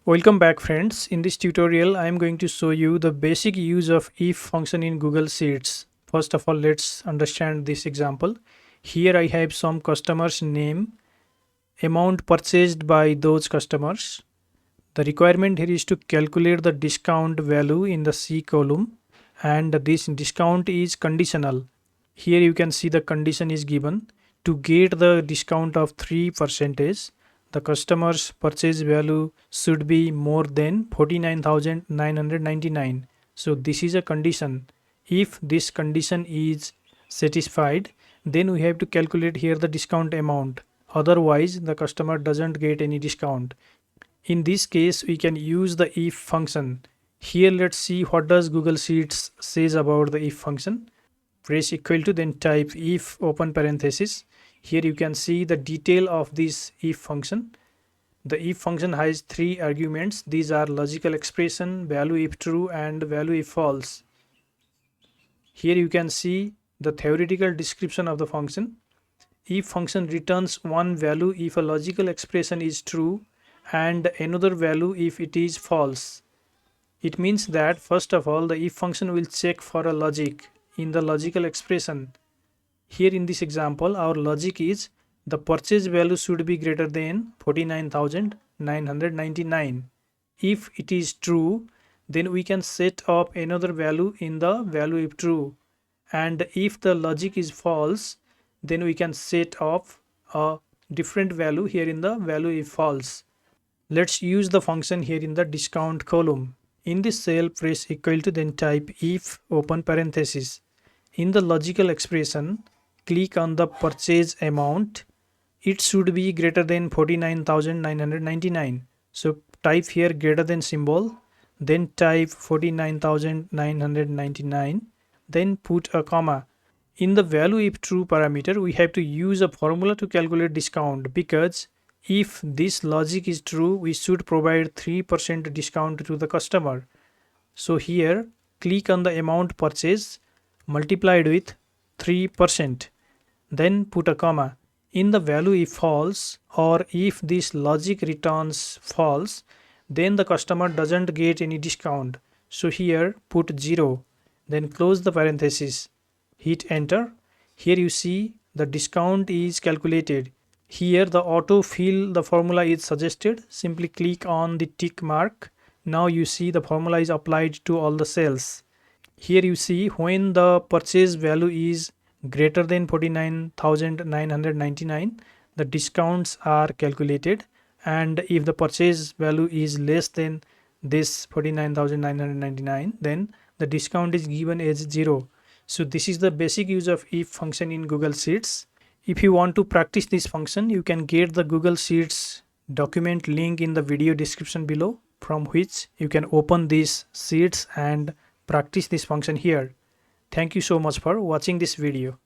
Welcome back friends. In this tutorial I am going to show you the basic use of if function in Google Sheets. First of all, let's understand this example. Here I have some customers name, amount purchased by those customers. The requirement here is to calculate the discount value in the C column, and this discount is conditional. Here you can see the condition is given to get the discount of 3%. The customer's purchase value should be more than 49,999. So this is a condition. If this condition is satisfied, then we have to calculate here the discount amount. Otherwise the customer doesn't get any discount. In this case we can use the if function. Here let's see what does Google Sheets says about the if function. Press equal to, then type if open parenthesis. Here you can see the detail of this if function. The if function has three arguments. These are logical expression, value if true, and value if false. Here you can see the theoretical description of the function. If function returns one value if a logical expression is true and another value if it is false. It means that first of all the if function will check for a logic in the logical expression. Here in this example our logic is the purchase value should be greater than 49,999. If it is true, then we can set up another value in the value if true, and if the logic is false, then we can set up a different value here in the value if false. Let's use the function here in the discount column. In this cell press equal to, then type if open parenthesis. In the logical expression click on the purchase amount. It should be greater than 49,999. So type here greater than symbol, then type 49,999, then put a comma. In the value if true parameter we have to use a formula to calculate discount, because if this logic is true we should provide 3% discount to the customer. So here click on the amount purchased multiplied with 3%, then put a comma. In the value if false, or if this logic returns false, then the customer doesn't get any discount. So here put 0, then close the parenthesis, hit enter. Here you see the discount is calculated. Here the auto fill the formula is suggested. Simply click on the tick mark. Now you see the formula is applied to all the cells. Here you see when the purchase value is greater than 49,999, the discounts are calculated, and if the purchase value is less than this 49,999, then the discount is given as 0. So this is the basic use of if function in Google Sheets. If you want to practice this function, you can get the Google Sheets document link in the video description below, from which you can open these sheets and practice this function here. Thank you so much for watching this video.